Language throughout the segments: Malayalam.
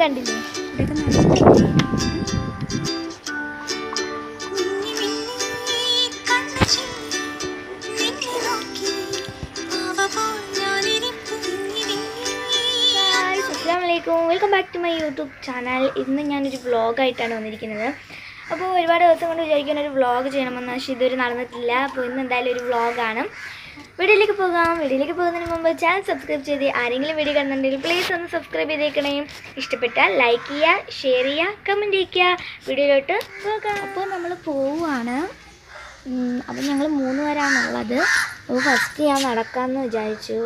കണ്ടില്ലേ ഇതൊക്കെ നല്ല welcome back to my YouTube channel. ഇന്ന് ഞാനൊരു വ്ളോഗായിട്ടാണ് വന്നിരിക്കുന്നത്. അപ്പോൾ ഒരുപാട് ദിവസം കൊണ്ട് വിചാരിക്കുന്ന ഒരു വ്ളോഗ് ചെയ്യണമെന്ന്, പക്ഷേ ഇതുവരെ നടന്നിട്ടില്ല. അപ്പോൾ ഇന്ന് എന്തായാലും ഒരു വ്ളോഗാണ്. വീഡിയോയിലേക്ക് പോകാം. വീഡിയോയിലേക്ക് പോകുന്നതിന് മുമ്പ് ചാനൽ സബ്സ്ക്രൈബ് ചെയ്ത് ആരെങ്കിലും വീഡിയോ കാണുന്നുണ്ടെങ്കിൽ പ്ലീസ് ഒന്ന് സബ്സ്ക്രൈബ് ചെയ്തേക്കണേ. ഇഷ്ടപ്പെട്ടാൽ ലൈക്ക് ചെയ്യുക, ഷെയർ ചെയ്യുക, കമൻറ്റ് ചെയ്യുക. വീഡിയോയിലോട്ട് പോകാം. അപ്പോൾ നമ്മൾ പോവുകയാണ്. അപ്പോൾ ഞങ്ങൾ 3 പേരാണുള്ളത്. അപ്പോൾ ഫസ്റ്റ് ഞാൻ നടക്കാമെന്ന് വിചാരിച്ചു.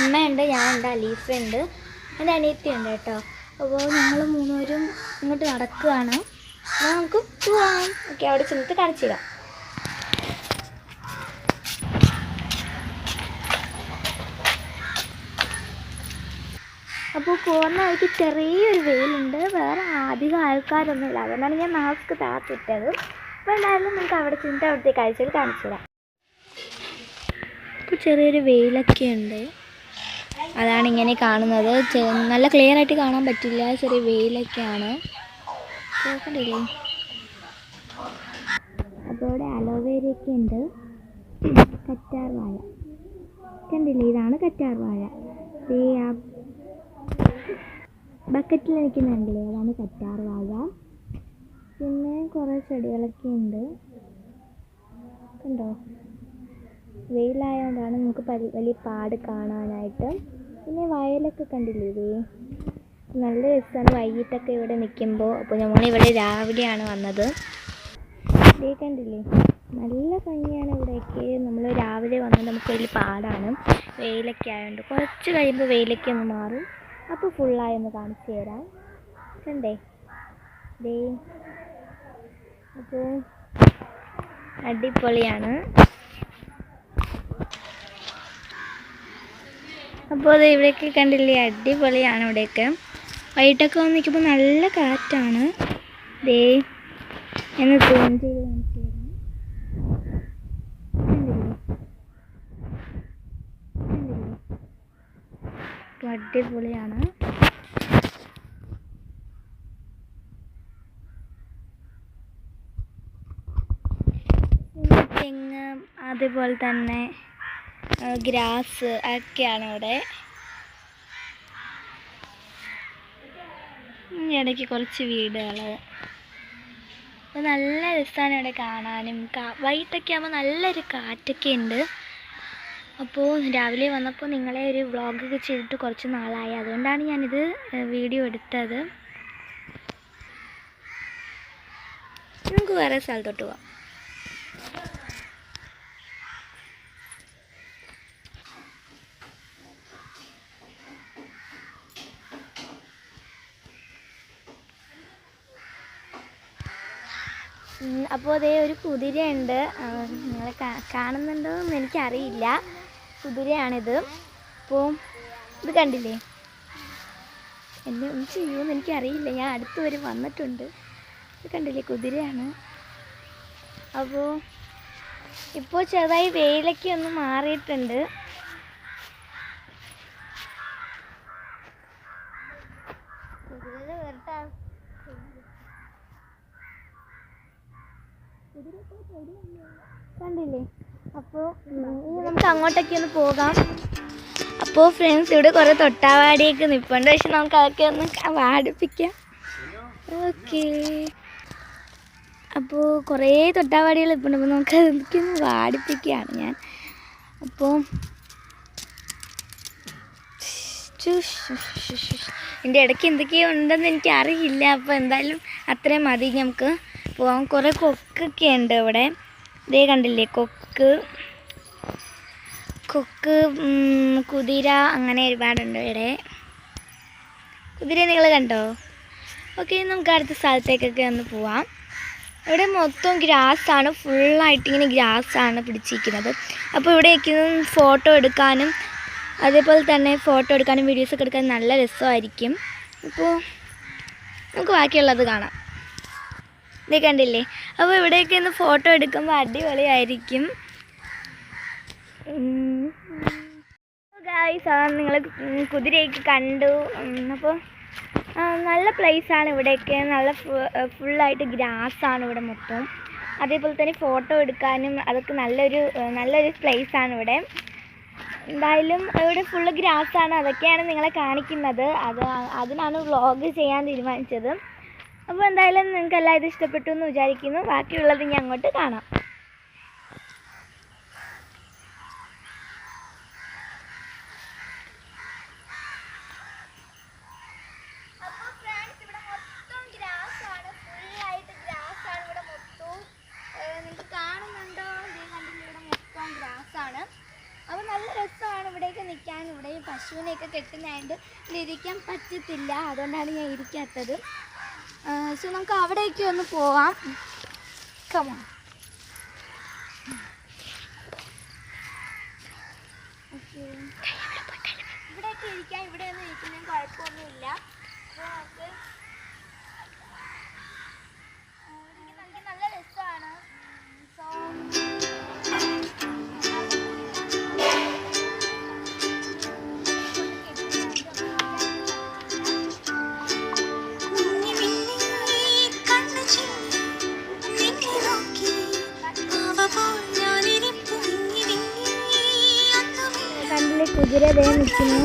ഉമ്മയുണ്ട്, ഞാനുണ്ട്, അലീഫയുണ്ട്, എൻ്റെ അനിയത്തിയുണ്ട് കേട്ടോ. അപ്പോൾ ഞങ്ങൾ 3 പേരും ഇങ്ങോട്ട് നടക്കുകയാണ്. അപ്പോൾ നമുക്ക് പോവാം. ഓക്കെ, അവിടെ ചെന്നിട്ട് കാണിച്ചിടാം. അപ്പോൾ പോകുന്ന വഴിക്ക് ചെറിയൊരു വെയിലുണ്ട്, വേറെ അധികം ആൾക്കാരൊന്നുമില്ല. അതുകൊണ്ടാണ് ഞാൻ മാസ്ക് താത്തിട്ടത്. അപ്പോൾ എന്തായാലും നമുക്ക് അവിടെ ചെന്നിട്ട് അവിടുത്തെ കാഴ്ചകൾ കാണിച്ചിടാം. ഇപ്പോൾ ചെറിയൊരു വെയിലൊക്കെ ഉണ്ട്, അതാണ് ഇങ്ങനെ കാണുന്നത്. നല്ല ക്ലിയർ ആയിട്ട് കാണാൻ പറ്റില്ല, ചെറിയ വെയിലൊക്കെയാണ്. കേൾക്കണ്ടില്ലേ? അപ്പോൾ ഇവിടെ അലോവേരയൊക്കെ ഉണ്ട്. കറ്റാർ വാഴ കണ്ടില്ലേ, ഇതാണ് കറ്റാർ വാഴ. ആ ബക്കറ്റിൽ നിൽക്കുന്നുണ്ടല്ലേ, അതാണ് കറ്റാർ വാഴ. പിന്നെ കുറേ ചെടികളൊക്കെ ഉണ്ട്, കണ്ടോ? വെയിലായതുകൊണ്ടാണ് നമുക്ക് വലിയ പാട് കാണാനായിട്ട്. പിന്നെ വയലൊക്കെ കണ്ടില്ലേ, ഇതേ നല്ല രസമാണ് വൈകിട്ടൊക്കെ ഇവിടെ നിൽക്കുമ്പോൾ. അപ്പോൾ നമ്മളിവിടെ രാവിലെയാണ് വന്നത്. ഇതേ കണ്ടില്ലേ, നല്ല ഭംഗിയാണ് ഇവിടെയൊക്കെ. നമ്മൾ രാവിലെ വന്നത് നമുക്ക് വലിയ പാടാണ്, വെയിലൊക്കെ ആയതുകൊണ്ട്. കുറച്ച് കഴിയുമ്പോൾ വെയിലൊക്കെ ഒന്ന് മാറും. അപ്പോൾ ഫുള്ളായി ഒന്ന് കാണിച്ചു തരാം. കണ്ടേ ദേ, അപ്പോൾ അടിപൊളിയാണ്. അപ്പോൾ അത് ഇവിടെയൊക്കെ കണ്ടില്ലേ, അടിപൊളിയാണ് ഇവിടെയൊക്കെ. വൈകിട്ടൊക്കെ വന്ന് നിൽക്കുമ്പോൾ നല്ല കാറ്റാണ്. ദേ എന്ന് സൂം ചെയ്ത് കാണിച്ചു തരാം. അടിപൊളിയാണ്. തെങ്ങ്, അതുപോലെ തന്നെ ഗ്രാസ് ഒക്കെയാണ് ഇവിടെ. ഇടയ്ക്ക് കുറച്ച് വീടുകൾ. അപ്പോൾ നല്ല രസമാണ് ഇവിടെ കാണാനും. വൈകിട്ടൊക്കെ ആകുമ്പോൾ നല്ലൊരു കാറ്റൊക്കെ ഉണ്ട്. അപ്പോൾ രാവിലെ വന്നപ്പോൾ നിങ്ങളെ ഒരു വ്ളോഗൊക്കെ ചെയ്തിട്ട് കുറച്ച് നാളായി, അതുകൊണ്ടാണ് ഞാനിത് വീഡിയോ എടുത്തത്. നമുക്ക് വേറെ സ്ഥലത്തോട്ട് പോവാം. അപ്പോൾ അതേ ഒരു കുതിരയുണ്ട്, നിങ്ങൾ കാണുന്നുണ്ടോ എന്ന് എനിക്കറിയില്ല. കുതിരയാണിത്. അപ്പോൾ ഇത് കണ്ടില്ലേ, എന്നെ ഒന്നും ചെയ്യുമെന്ന് എനിക്കറിയില്ല, ഞാൻ അടുത്ത് വരെ വന്നിട്ടുണ്ട്. ഇത് കണ്ടില്ലേ, കുതിരയാണ്. അപ്പോൾ ഇപ്പോൾ ചെറുതായി വെയിലൊക്കെ ഒന്ന് മാറിയിട്ടുണ്ട്. കണ്ടില്ലേ? അപ്പോൾ ഇനി നമുക്ക് അങ്ങോട്ടൊക്കെ ഒന്ന് പോകാം. അപ്പോൾ ഫ്രണ്ട്സ്, ഇവിടെ കുറേ തൊട്ടാവാടിയൊക്കെ നിൽപ്പുണ്ട്, പക്ഷെ നമുക്ക് അതൊക്കെ ഒന്ന് വാടിപ്പിക്കാം. ഓക്കെ, അപ്പോൾ കുറേ തൊട്ടാവാടികൾ നിൽപ്പുണ്ട്. അപ്പോൾ നമുക്ക് അതൊക്കെ ഒന്ന് വാടിപ്പിക്കുകയാണ് ഞാൻ. അപ്പോൾ ഇതിൻ്റെ ഇടയ്ക്ക് എന്തൊക്കെയോ ഉണ്ടെന്ന് എനിക്കറിയില്ല. അപ്പോൾ എന്തായാലും അത്രയും മതി, നമുക്ക് പോകാം. കുറേ കൊക്കൊക്കെ ഉണ്ട് ഇവിടെ. ഇതേ കണ്ടില്ലേ, കൊക്ക്, കുതിര, അങ്ങനെ ഒരുപാടുണ്ട് ഇവിടെ. കുതിര നിങ്ങൾ കണ്ടോ? ഓക്കെ, നമുക്ക് അടുത്ത സ്ഥലത്തേക്കൊക്കെ ഒന്ന് പോവാം. ഇവിടെ മൊത്തം ഗ്രാസാണ്, ഫുള്ളായിട്ട് ഇങ്ങനെ ഗ്രാസാണ് പിടിച്ചിരിക്കുന്നത്. അപ്പോൾ ഇവിടേക്ക് ഫോട്ടോ എടുക്കാനും അതേപോലെ തന്നെ ഫോട്ടോ എടുക്കാനും വീഡിയോസൊക്കെ എടുക്കാനും നല്ല രസമായിരിക്കും. അപ്പോൾ നമുക്ക് ബാക്കിയുള്ളത് കാണാം. ഇത് കണ്ടില്ലേ? അപ്പോൾ ഇവിടെയൊക്കെ ഒന്ന് ഫോട്ടോ എടുക്കുമ്പോൾ അടിപൊളിയായിരിക്കും. ഗായ്സ്, നിങ്ങൾ കുതിരയൊക്കെ കണ്ടു. അപ്പോൾ നല്ല പ്ലേസാണ് ഇവിടെയൊക്കെ. നല്ല ഫുള്ളായിട്ട് ഗ്രാസാണ് ഇവിടെ മൊത്തം. അതേപോലെ തന്നെ ഫോട്ടോ എടുക്കാനും അതൊക്കെ നല്ലൊരു പ്ലേസാണ് ഇവിടെ. എന്തായാലും ഇവിടെ ഫുള്ള് ഗ്രാസാണ്. അതൊക്കെയാണ് നിങ്ങളെ കാണിക്കുന്നത്. അതിനാണ് വ്ളോഗ് ചെയ്യാൻ തീരുമാനിച്ചത്. അപ്പോൾ എന്തായാലും നിങ്ങൾക്ക് എല്ലാം ഇത് ഇഷ്ടപ്പെട്ടു എന്ന് വിചാരിക്കുന്നു. ബാക്കിയുള്ളത് ഞാൻ അങ്ങോട്ട് കാണാം. അപ്പോൾ നല്ല രസമാണ് ഇവിടേക്ക് നിൽക്കാൻ. ഇവിടെ പശുവിനെയൊക്കെ കെട്ടുന്നതായിട്ട് ഇരിക്കാൻ പറ്റത്തില്ല, അതുകൊണ്ടാണ് ഞാൻ ഇരിക്കാത്തത്. സോ നമുക്ക് അവിടേക്ക് ഒന്ന് പോവാം. കമോൺ. ഇവിടെയൊക്കെ ഇരിക്കാൻ, ഇവിടെ ഒന്നും ഇരിക്കുന്നതിന് കുഴപ്പമൊന്നുമില്ല. അപ്പോൾ നമുക്ക് നല്ല രസമാണ്. സോ കുതിര ദേ നിൽക്കുന്നു.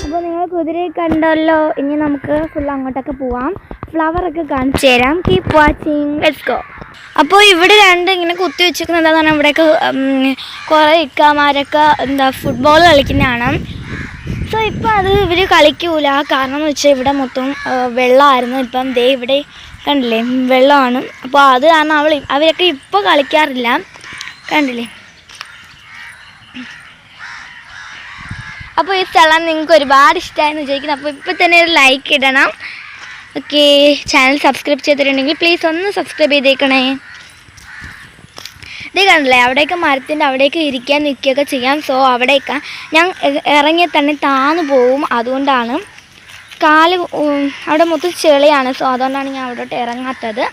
അപ്പോൾ നിങ്ങൾ കുതിരയെ കണ്ടല്ലോ. ഇനി നമുക്ക് ഫുൾ അങ്ങോട്ടൊക്കെ പോവാം. ഫ്ലവറൊക്കെ കാണിച്ചു തരാം. Keep watching, let's go. അപ്പോൾ ഇവിടെ ഇങ്ങനെ കുത്തി വെച്ചിരിക്കുന്നത് എന്താണെന്ന് പറഞ്ഞാൽ ഇവിടെയൊക്കെ കുറേ ഇക്കാമാരൊക്കെ ഫുട്ബോൾ കളിക്കുന്നതാണ്. സോ ഇപ്പോൾ അത് ഇവർ കളിക്കൂല. കാരണം എന്ന് വെച്ചാൽ ഇവിടെ മൊത്തം വെള്ളമായിരുന്നു. ഇപ്പം ദേ ഇവിടെ കണ്ടില്ലേ വെള്ളമാണ്. അപ്പോൾ അത് കാരണം അവരൊക്കെ ഇപ്പോൾ കളിക്കാറില്ല. കണ്ടില്ലേ. അപ്പോൾ ഈ സ്ഥലം നിങ്ങൾക്ക് ഒരുപാട് ഇഷ്ടമായെന്ന് വിചാരിക്കുന്നു. അപ്പോൾ ഇപ്പോൾ തന്നെ ഒരു ലൈക്ക് ഇടണം. ഓക്കെ, ചാനൽ സബ്സ്ക്രൈബ് ചെയ്തിട്ടുണ്ടെങ്കിൽ പ്ലീസ് ഒന്ന് സബ്സ്ക്രൈബ് ചെയ്തേക്കണേ. ഇത് കണ്ടില്ലേ, അവിടെയൊക്കെ മരത്തിൻ്റെ അവിടേക്ക് ഇരിക്കാൻ നിൽക്കുകയൊക്കെ ചെയ്യാം. സോ അവിടേക്ക് ഞാൻ ഇറങ്ങിയ തന്നെ താന്നു പോവും. അതുകൊണ്ടാണ് അവിടെ മൊത്തം ചെളിയാണ്. സോ അതുകൊണ്ടാണ് ഞാൻ അവിടോട്ട് ഇറങ്ങാത്തത്.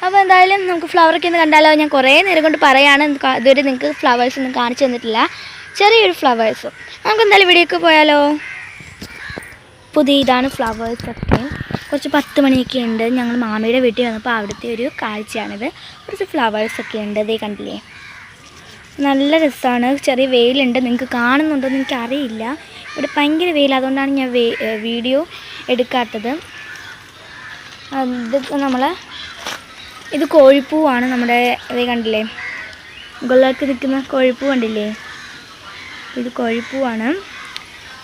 അപ്പോൾ എന്തായാലും നമുക്ക് ഫ്ലവറൊക്കെ ഒന്ന് കണ്ടാലോ. ഞാൻ കുറേ നേരം കൊണ്ട് പറയുകയാണ്, ഇതുവരെ നിങ്ങൾക്ക് ഫ്ലവേഴ്സ് ഒന്നും കാണിച്ചു തന്നിട്ടില്ല. ചെറിയൊരു ഫ്ലവേഴ്സ്. നമുക്ക് എന്തായാലും ഇവിടെയൊക്കെ പോയാലോ. ഇതാണ് ഫ്ലവേഴ്സൊക്കെ. കുറച്ച് 10 മണിയൊക്കെ ഉണ്ട്. ഞങ്ങൾ മാമിയുടെ വീട്ടിൽ വന്നപ്പോൾ അവിടുത്തെ ഒരു കാഴ്ചയാണിത്. കുറച്ച് ഫ്ലവേഴ്സൊക്കെ ഉണ്ട്. ഇതേ കണ്ടില്ലേ, നല്ല രസമാണ്. ചെറിയ വെയിലുണ്ട്. നിങ്ങൾക്ക് കാണുന്നുണ്ടോ എന്ന് എനിക്കറിയില്ല. ഇവിടെ ഭയങ്കര വെയിൽ, അതുകൊണ്ടാണ് ഞാൻ വീഡിയോ എടുക്കാത്തത്. ഇത് കോഴിപ്പൂവാണ് നമ്മുടെ. ഇതേ കണ്ടില്ലേ, മുകളിലേക്ക് നിൽക്കുന്ന കോഴിപ്പൂ കണ്ടില്ലേ, ഇത് കോഴിപ്പൂവാണ്.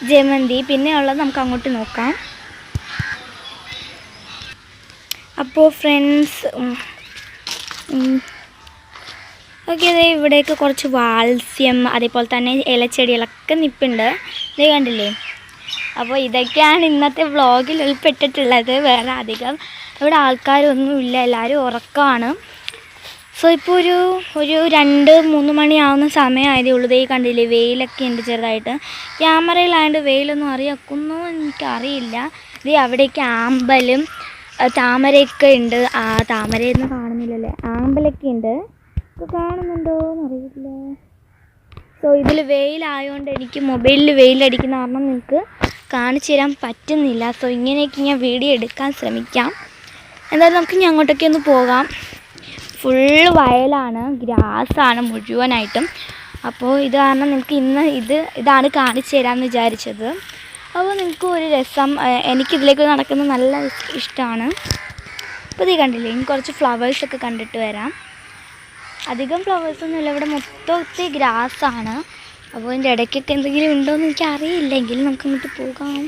ജമന്തി. പിന്നെ ഉള്ളത് നമുക്ക് അങ്ങോട്ട് നോക്കാം. അപ്പോൾ ഫ്രണ്ട്സ് ഓക്കെ, അതെ ഇവിടെയൊക്കെ കുറച്ച് വാത്സ്യം അതേപോലെ തന്നെ ഇലച്ചെടികളൊക്കെ നിൽപ്പുണ്ട്. ഇത് കണ്ടില്ലേ. അപ്പോൾ ഇതൊക്കെയാണ് ഇന്നത്തെ വ്ളോഗിൽ ഉൾപ്പെട്ടിട്ടുള്ളത്. വേറെ അധികം ഇവിടെ ആൾക്കാരൊന്നുമില്ല, എല്ലാവരും ഉറക്കമാണ്. സോ ഇപ്പോൾ ഒരു 2-3 മണിയാവുന്ന സമയമായതേ ഉള്ളൂ. ഇതേ കണ്ടില്ലേ, വെയിലൊക്കെ ഉണ്ട് ചെറുതായിട്ട്. ക്യാമറയിലായതുകൊണ്ട് വെയിലൊന്നും അറിയാക്കുന്നോ എനിക്കറിയില്ല. ഇത് അവിടേക്ക് ആമ്പലും താമരയൊക്കെ ഉണ്ട്. താമരയൊന്നും കാണുന്നില്ലല്ലേ, ആമ്പലൊക്കെ ഉണ്ട്. ഇപ്പോൾ കാണുന്നുണ്ടോ എന്നറിയില്ല. സോ ഇതിൽ വെയിലായതുകൊണ്ട് എനിക്ക് മൊബൈലിൽ വെയിലടിക്കുന്ന കാരണം നിങ്ങൾക്ക് കാണിച്ചു തരാൻ പറ്റുന്നില്ല. സോ ഇങ്ങനെയൊക്കെ ഞാൻ വീഡിയോ എടുക്കാൻ ശ്രമിക്കാം. എന്തായാലും നമുക്ക് ഇനി അങ്ങോട്ടൊക്കെ ഒന്ന് പോകാം. ഫുള്ള് വയലാണ്, ഗ്രാസാണ് മുഴുവനായിട്ടും. അപ്പോൾ ഇത് കാരണം നിങ്ങൾക്ക് ഇതാണ് കാണിച്ചു തരാമെന്ന് വിചാരിച്ചത്. അപ്പോൾ നിങ്ങൾക്ക് ഒരു രസം, എനിക്കിതിലേക്ക് നടക്കുന്നത് നല്ല ഇഷ്ടമാണ്. അപ്പോൾ ഇത് കണ്ടില്ലേ, ഇനി കുറച്ച് ഫ്ലവേഴ്സൊക്കെ കണ്ടിട്ട് വരാം. അധികം ഫ്ലവേഴ്സൊന്നുമില്ല, ഇവിടെ മൊത്തത്തിൽ ഗ്രാസാണ്. അപ്പോൾ ഇതിൻ്റെ ഇടയ്ക്കൊക്കെ എന്തെങ്കിലും ഉണ്ടോ എന്ന് എനിക്കറിയില്ലെങ്കിൽ നമുക്ക് ഇങ്ങോട്ട് പോകാം.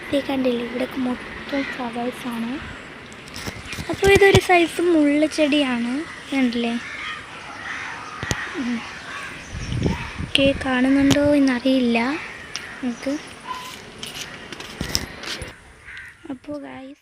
ഇത് കണ്ടില്ലേ, ഇവിടെയൊക്കെ മൊത്തം ഫ്ലവേഴ്സാണ്. അപ്പോൾ ഇതൊരു സൈസ് മുള്ളുചെടിയാണ്. കണ്ടില്ലേ, ഓക്കെ, കാണുന്നുണ്ടോ എന്നറിയില്ല നമുക്ക്. അപ്പോൾ ഗൈസ്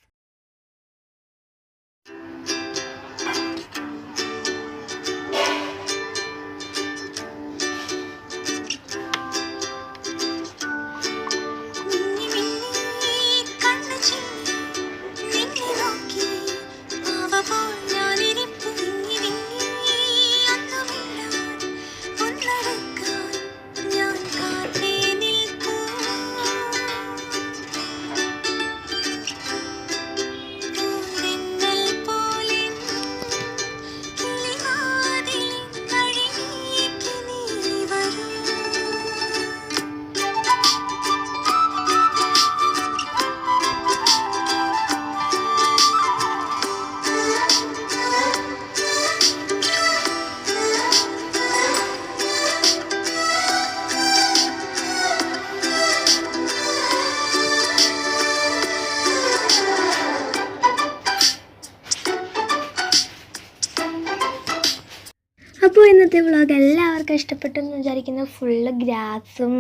അപ്പോൾ ഇന്നത്തെ വ്ളോഗ് എല്ലാവർക്കും ഇഷ്ടപ്പെട്ടു എന്ന് വിചാരിക്കുന്നു. ഫുള്ള് ഗ്രാസും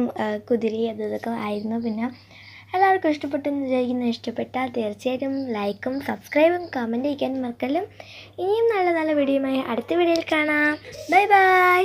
കുതിരയും ഇതൊക്കെ ആയിരുന്നു. പിന്നെ എല്ലാവർക്കും ഇഷ്ടപ്പെട്ടു എന്ന് വിചാരിക്കുന്നു. ഇഷ്ടപ്പെട്ടാൽ തീർച്ചയായിട്ടും ലൈക്കും സബ്സ്ക്രൈബും കമൻറ്റ് ചെയ്യാൻ മറക്കലും. ഇനിയും നല്ല നല്ല വീഡിയോയുമായി അടുത്ത വീഡിയോയിൽ കാണാം. Bye bye.